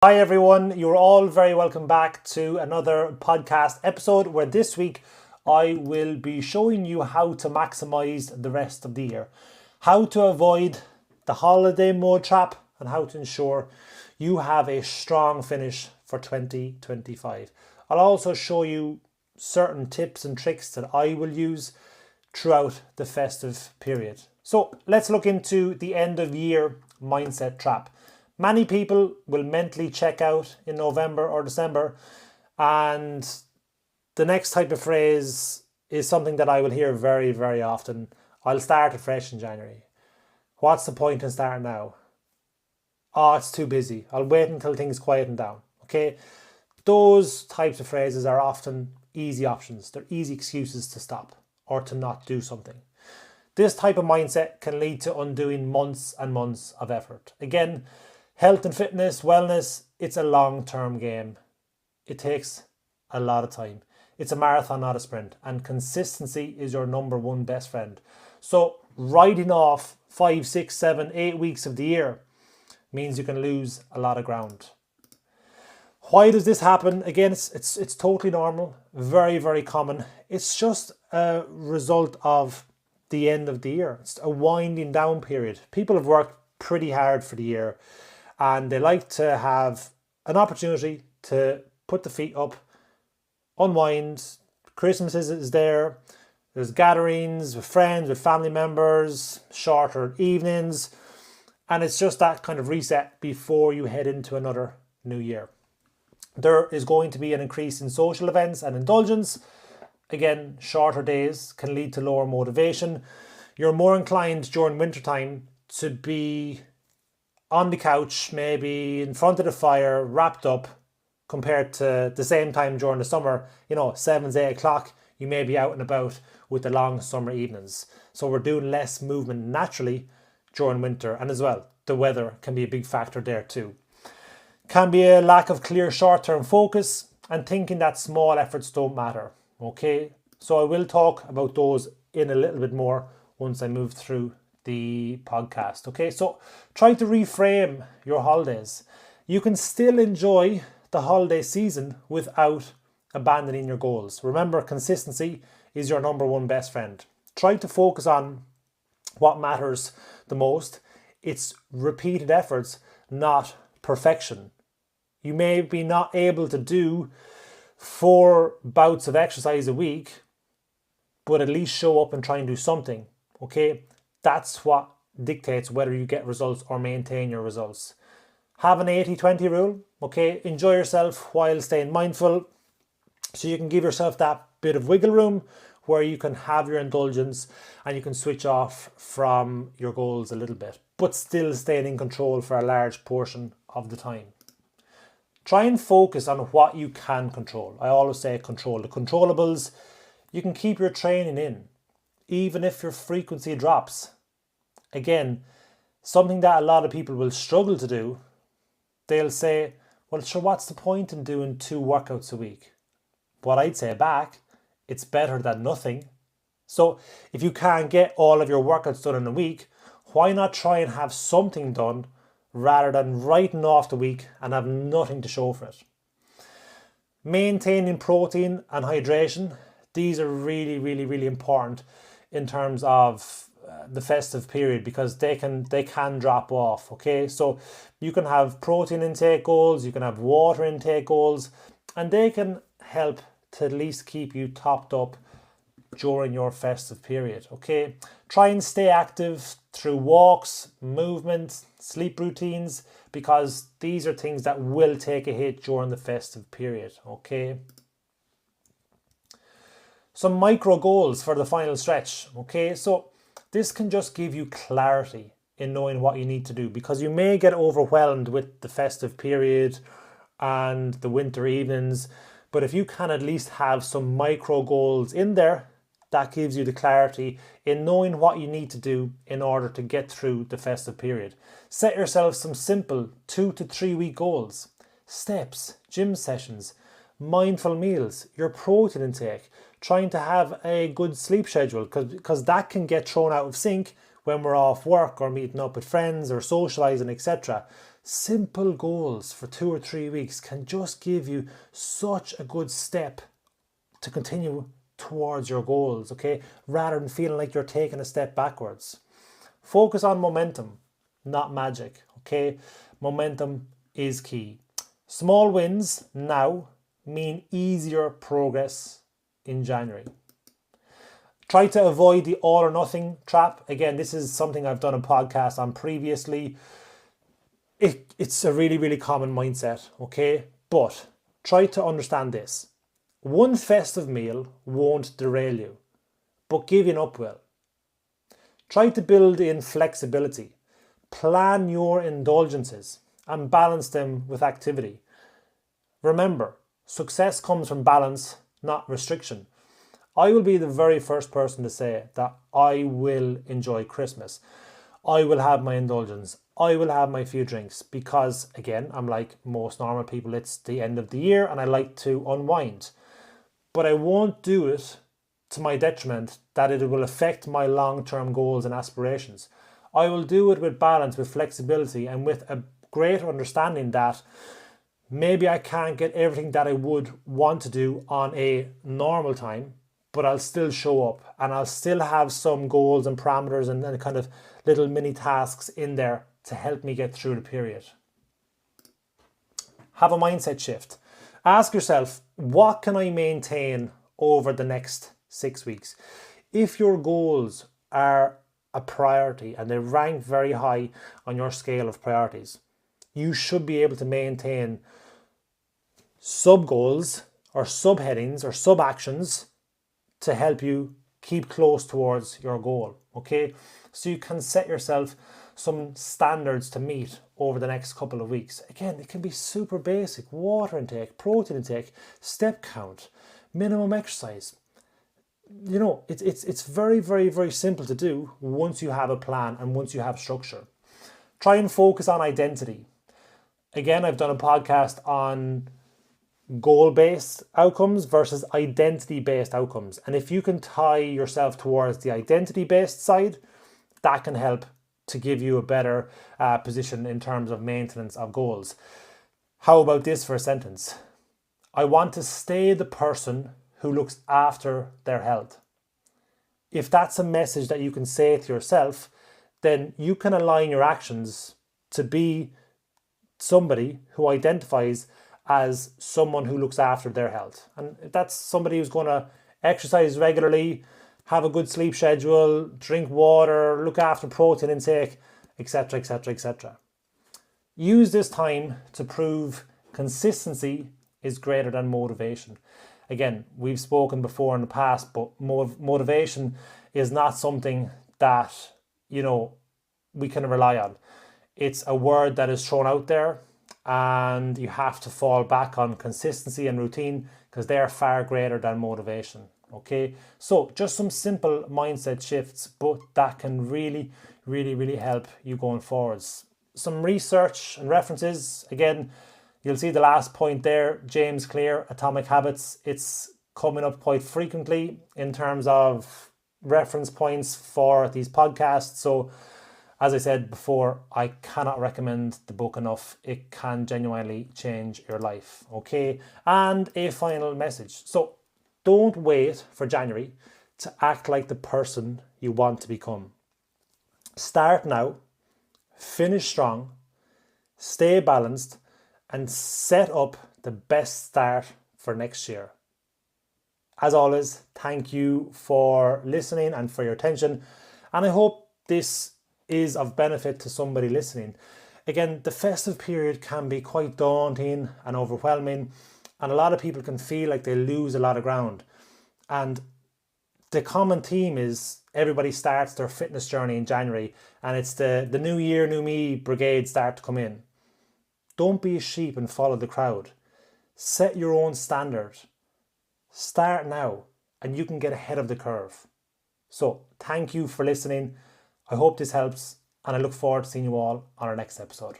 Hi everyone, you're all very welcome back to another podcast episode where this week I will be showing you how to maximize the rest of the year, how to avoid the holiday mode trap and how to ensure you have a strong finish for 2025. I'll also show you certain tips and tricks that I will use throughout the festive period. So let's look into the end of year mindset trap. Many people will mentally check out in November or December, and the next type of phrase is something that I will hear very, very often. I'll start afresh in January. What's the point in starting now? Oh, it's too busy. I'll wait until things quieten down. Okay? Those types of phrases are often easy options. They're easy excuses to stop or to not do something. This type of mindset can lead to undoing months and months of effort. Again, health and fitness, wellness, it's a long-term game. It takes a lot of time. It's a marathon, not a sprint. And consistency is your number one best friend. So writing off 5, 6, 7, 8 weeks of the year means you can lose a lot of ground. Why does this happen? Again, it's totally normal. Very, very common. It's just a result of the end of the year. It's a winding down period. People have worked pretty hard for the year, and they like to have an opportunity to put the feet up, unwind. Christmas is there. There's gatherings with friends, with family members, shorter evenings. And it's just that kind of reset before you head into another new year. There is going to be an increase in social events and indulgence. Again, shorter days can lead to lower motivation. You're more inclined during wintertime to be on the couch, maybe in front of the fire, wrapped up, compared to the same time during the summer, 7, 8 o'clock, you may be out and about with the long summer evenings. So we're doing less movement naturally during winter, and as well, the weather can be a big factor there too. Can be a lack of clear short-term focus and thinking that small efforts don't matter. Okay, so I will talk about those in a little bit more once I move through the podcast. Okay, so try to reframe your holidays. You can still enjoy the holiday season without abandoning your goals. Remember, consistency is your number one best friend. Try to focus on what matters the most. It's repeated efforts, not perfection. You may be not able to do 4 bouts of exercise a week, but at least show up and try and do something. Okay, that's what dictates whether you get results or maintain your results. Have an 80-20 rule. Okay, enjoy yourself while staying mindful, so you can give yourself that bit of wiggle room where you can have your indulgence and you can switch off from your goals a little bit, but still staying in control for a large portion of the time. Try and focus on what you can control. I always say control the controllables. You can keep your training in, even if your frequency drops. Again, something that a lot of people will struggle to do, they'll say, well, sure, what's the point in doing 2 workouts a week? What I'd say back, it's better than nothing. So if you can't get all of your workouts done in a week, why not try and have something done rather than writing off the week and have nothing to show for it? Maintaining protein and hydration, these are really, really, really important in terms of the festive period, because they can drop off. Okay, so you can have protein intake goals, you can have water intake goals, and they can help to at least keep you topped up during your festive period. Okay, try and stay active through walks, movement, sleep routines, because these are things that will take a hit during the festive period. Okay, some micro goals for the final stretch. Okay, so this can just give you clarity in knowing what you need to do, because you may get overwhelmed with the festive period and the winter evenings, but if you can at least have some micro goals in there, that gives you the clarity in knowing what you need to do in order to get through the festive period. Set yourself some simple 2 to 3 week goals. Steps, gym sessions, mindful meals, your protein intake, trying to have a good sleep schedule, because that can get thrown out of sync when we're off work or meeting up with friends or socializing, etc. Simple goals for 2 or 3 weeks can just give you such a good step to continue towards your goals, okay? Rather than feeling like you're taking a step backwards. Focus on momentum, not magic, okay? Momentum is key. Small wins now mean easier progress in January. Try to avoid the all or nothing trap. Again, this is something I've done a podcast on previously. It's a really, really common mindset, okay? But try to understand this. One festive meal won't derail you, but giving up will. Try to build in flexibility. Plan your indulgences and balance them with activity. Remember, success comes from balance, not restriction. I will be the very first person to say that I will enjoy Christmas. I will have my indulgence. I will have my few drinks because, again, I'm like most normal people, it's the end of the year and I like to unwind. But I won't do it to my detriment that it will affect my long-term goals and aspirations. I will do it with balance, with flexibility, and with a greater understanding that maybe I can't get everything that I would want to do on a normal time, but I'll still show up and I'll still have some goals and parameters and kind of little mini tasks in there to help me get through the period. Have a mindset shift. Ask yourself, what can I maintain over the next 6 weeks? If your goals are a priority and they rank very high on your scale of priorities, you should be able to maintain sub goals or subheadings or sub actions to help you keep close towards your goal, okay? So you can set yourself some standards to meet over the next couple of weeks. Again, it can be super basic: water intake, protein intake, step count, minimum exercise. You know, it's very, very, very simple to do once you have a plan and once you have structure. Try and focus on identity. Again, I've done a podcast on goal-based outcomes versus identity-based outcomes. And if you can tie yourself towards the identity-based side, that can help to give you a better position in terms of maintenance of goals. How about this for a sentence? I want to stay the person who looks after their health. If that's a message that you can say to yourself, then you can align your actions to be somebody who identifies as someone who looks after their health. And if that's somebody who's going to exercise regularly, have a good sleep schedule, drink water, look after protein intake, etc., etc., etc. Use this time to prove consistency is greater than motivation. Again, we've spoken before in the past, but motivation is not something that, you know, we can rely on. It's a word that is thrown out there, and you have to fall back on consistency and routine because they are far greater than motivation. Okay, so just some simple mindset shifts, but that can really, really, really help you going forwards. Some research and references. Again, you'll see the last point there, James Clear, Atomic Habits. It's coming up quite frequently in terms of reference points for these podcasts. So as I said before, I cannot recommend the book enough. It can genuinely change your life. Okay, and a final message. So don't wait for January to act like the person you want to become. Start now, finish strong, stay balanced, and set up the best start for next year. As always, thank you for listening and for your attention. And I hope this is of benefit to somebody listening. Again, the festive period can be quite daunting and overwhelming, and a lot of people can feel like they lose a lot of ground. And the common theme is everybody starts their fitness journey in January, and it's the new year, new me brigade start to come in. Don't be a sheep and follow the crowd. Set your own standard. Start now, and you can get ahead of the curve. So thank you for listening. I hope this helps, and I look forward to seeing you all on our next episode.